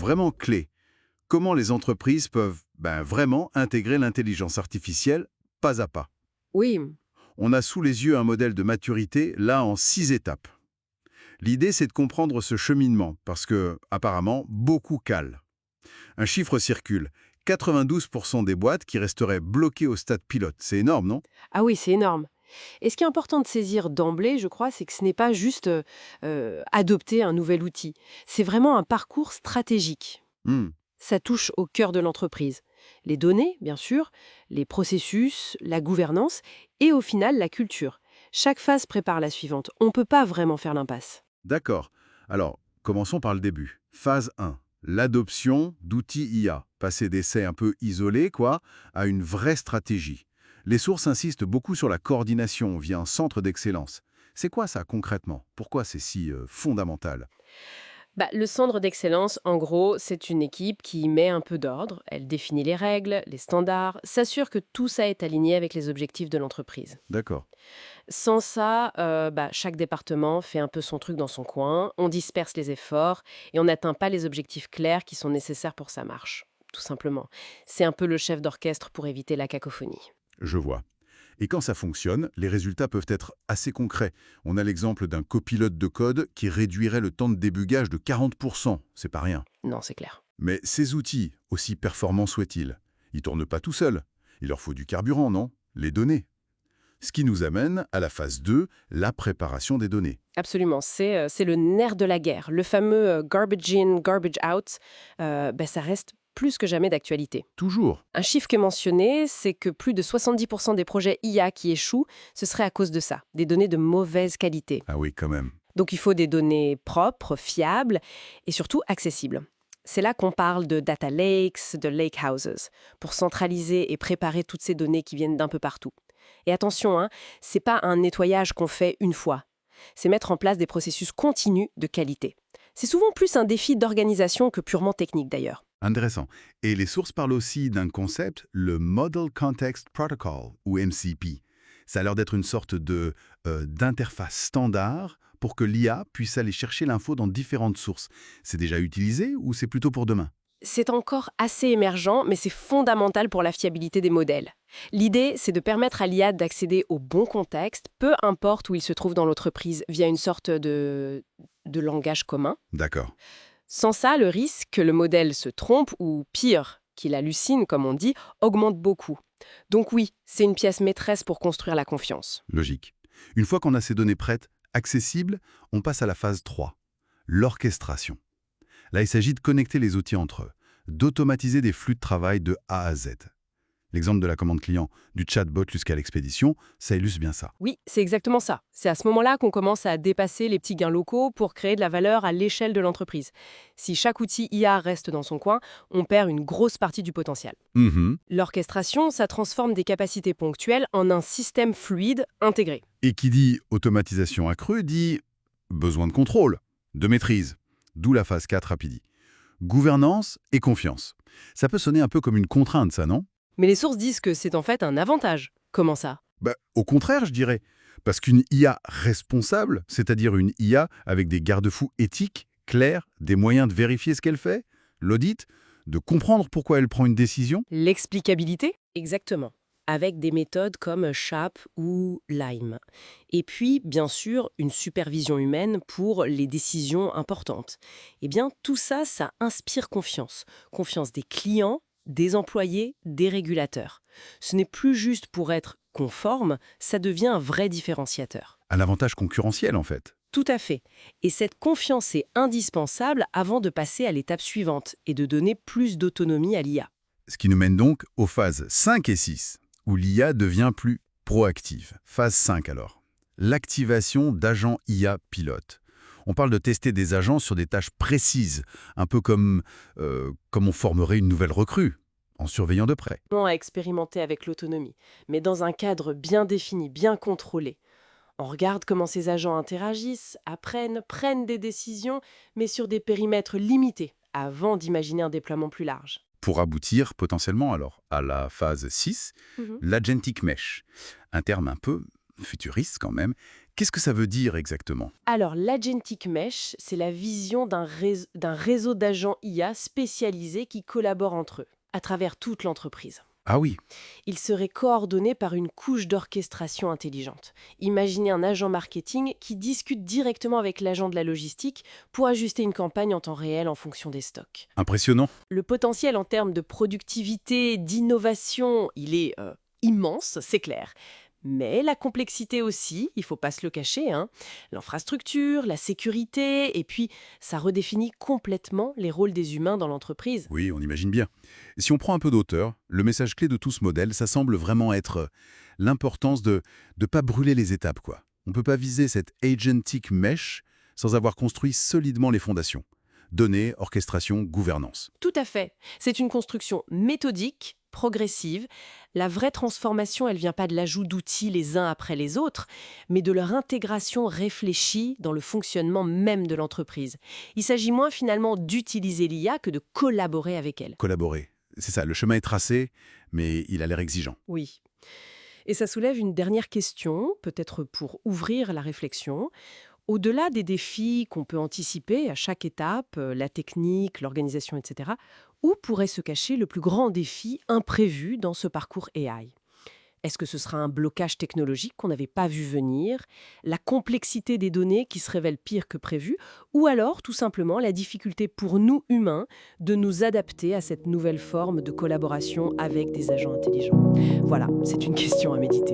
vraiment clé. Comment les entreprises peuvent vraiment intégrer l'intelligence artificielle pas à pas. Oui, On a sous les yeux un modèle de maturité, là, en 6 étapes. L'idée, c'est de comprendre ce cheminement, parce que, apparemment, beaucoup calent. Un chiffre circule. 92% des boîtes qui resteraient bloquées au stade pilote. C'est énorme, non? ah oui, c'est énorme. Et ce qui est important de saisir d'emblée, je crois, c'est que ce n'est pas juste adopter un nouvel outil. C'est vraiment un parcours stratégique. Hmm, Ça touche au cœur de l'entreprise. Les données, bien sûr, les processus, la gouvernance et au final la culture. Chaque phase prépare la suivante. On ne peut pas vraiment faire l'impasse. d'accord. Alors, commençons par le début. Phase 1. L'adoption d'outils IA. Passer d'essais un peu isolés, à une vraie stratégie. Les sources insistent beaucoup sur la coordination via un centre d'excellence. C'est quoi ça concrètement? Pourquoi c'est si fondamental? Le centre d'excellence, en gros, c'est une équipe qui met un peu d'ordre. Elle définit les règles, les standards, s'assure que tout ça est aligné avec les objectifs de l'entreprise. D'accord. Sans ça, chaque département fait un peu son truc dans son coin, on disperse les efforts et on n'atteint pas les objectifs clairs qui sont nécessaires pour sa marche, tout simplement. C'est un peu le chef d'orchestre pour éviter la cacophonie. Je vois. Et quand ça fonctionne, les résultats peuvent être assez concrets. On a l'exemple d'un copilote de code qui réduirait le temps de débugage de 40%. C'est pas rien. Non, c'est clair. Mais ces outils, aussi performants soient-ils, ils tournent pas tout seuls. Il leur faut du carburant, non? Les données. Ce qui nous amène à la phase 2, la préparation des données. Absolument, c'est le nerf de la guerre. Le fameux garbage in, garbage out, ça reste plus que jamais d'actualité. Toujours. Un chiffre qui est mentionné, c'est que plus de 70% des projets IA qui échouent, ce serait à cause de ça, des données de mauvaise qualité. Ah oui, quand même. Donc il faut des données propres, fiables et surtout accessibles. C'est là qu'on parle de data lakes, de lakehouses, pour centraliser et préparer toutes ces données qui viennent d'un peu partout. Et attention, c'est pas un nettoyage qu'on fait une fois. C'est mettre en place des processus continus de qualité. C'est souvent plus un défi d'organisation que purement technique d'ailleurs. Intéressant. Et les sources parlent aussi d'un concept, le Model Context Protocol, ou MCP. Ça a l'air d'être une sorte d'interface standard pour que l'IA puisse aller chercher l'info dans différentes sources. C'est déjà utilisé ou c'est plutôt pour demain? C'est encore assez émergent, mais c'est fondamental pour la fiabilité des modèles. L'idée, c'est de permettre à l'IA d'accéder au bon contexte, peu importe où il se trouve dans l'entreprise, via une sorte de langage commun. D'accord. Sans ça, le risque que le modèle se trompe ou, pire, qu'il hallucine, comme on dit, augmente beaucoup. Donc oui, c'est une pièce maîtresse pour construire la confiance. Logique. Une fois qu'on a ces données prêtes, accessibles, on passe à la phase 3, l'orchestration. Là, il s'agit de connecter les outils entre eux, d'automatiser des flux de travail de A à Z. L'exemple de la commande client, du chatbot jusqu'à l'expédition, ça illustre bien ça. Oui, c'est exactement ça. C'est à ce moment-là qu'on commence à dépasser les petits gains locaux pour créer de la valeur à l'échelle de l'entreprise. Si chaque outil IA reste dans son coin, on perd une grosse partie du potentiel. Mhm. L'orchestration, ça transforme des capacités ponctuelles en un système fluide intégré. Et qui dit automatisation accrue dit besoin de contrôle, de maîtrise, d'où la phase 4 rapidie. Gouvernance et confiance. Ça peut sonner un peu comme une contrainte, ça, non? Mais les sources disent que c'est en fait un avantage. Comment ça? Au contraire, je dirais. Parce qu'une IA responsable, c'est-à-dire une IA avec des garde-fous éthiques, clairs, des moyens de vérifier ce qu'elle fait, l'audit, de comprendre pourquoi elle prend une décision. L'explicabilité? Exactement. Avec des méthodes comme SHAP ou LIME. Et puis, bien sûr, une supervision humaine pour les décisions importantes. Eh bien, tout ça, ça inspire confiance. Confiance des clients, des employés, des régulateurs. Ce n'est plus juste pour être conforme, ça devient un vrai différenciateur. Un avantage concurrentiel, en fait. Tout à fait. Et cette confiance est indispensable avant de passer à l'étape suivante et de donner plus d'autonomie à l'IA. Ce qui nous mène donc aux phases 5 et 6, où l'IA devient plus proactive. Phase 5 alors. L'activation d'agents IA pilotes. On parle de tester des agents sur des tâches précises, un peu comme on formerait une nouvelle recrue, en surveillant de près. Non à expérimenter avec l'autonomie, mais dans un cadre bien défini, bien contrôlé. On regarde comment ces agents interagissent, apprennent, prennent des décisions, mais sur des périmètres limités, avant d'imaginer un déploiement plus large. Pour aboutir potentiellement alors à la phase 6, Mhm. l'agentic mesh, un terme un peu futuriste quand même. Qu'est-ce que ça veut dire exactement? Alors, l'agentic mesh, c'est la vision d'un réseau d'agents IA spécialisés qui collaborent entre eux, à travers toute l'entreprise. Ah oui, Il serait coordonné par une couche d'orchestration intelligente. Imaginez un agent marketing qui discute directement avec l'agent de la logistique pour ajuster une campagne en temps réel en fonction des stocks. impressionnant. Le potentiel en termes de productivité, d'innovation, il est immense, c'est clair. Mais la complexité aussi, il ne faut pas se le cacher, hein. L'infrastructure, la sécurité, et puis ça redéfinit complètement les rôles des humains dans l'entreprise. Oui, on imagine bien. Si on prend un peu d'auteur, le message clé de tout ce modèle, ça semble vraiment être l'importance de ne pas brûler les étapes, quoi. On ne peut pas viser cette agentic mesh sans avoir construit solidement les fondations. Données, orchestration, gouvernance. Tout à fait. C'est une construction méthodique, progressive. La vraie transformation, elle vient pas de l'ajout d'outils les uns après les autres, mais de leur intégration réfléchie dans le fonctionnement même de l'entreprise. Il s'agit moins finalement d'utiliser l'IA que de collaborer avec elle. Collaborer. C'est ça, le chemin est tracé, mais il a l'air exigeant. Oui. Et ça soulève une dernière question, peut-être pour ouvrir la réflexion. Au-delà des défis qu'on peut anticiper à chaque étape, la technique, l'organisation, etc., où pourrait se cacher le plus grand défi imprévu dans ce parcours AI? Est-ce que ce sera un blocage technologique qu'on n'avait pas vu venir, la complexité des données qui se révèle pire que prévu, ou alors tout simplement la difficulté pour nous humains de nous adapter à cette nouvelle forme de collaboration avec des agents intelligents? Voilà, c'est une question à méditer.